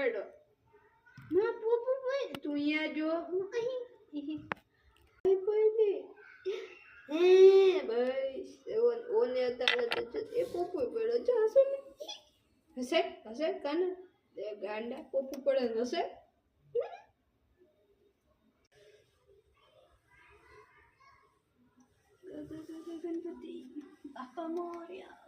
પડો ના પોપુ ભાઈ તું અહીંયા જો હું અહીં ભાઈ હે ભાઈ ઓને તારે તો એ પોપુ પડ્યો જો હસે હસે હસે કાને એ ગાંડા પોપુ પડે હસે ગણપતિ બાપા મોર્યા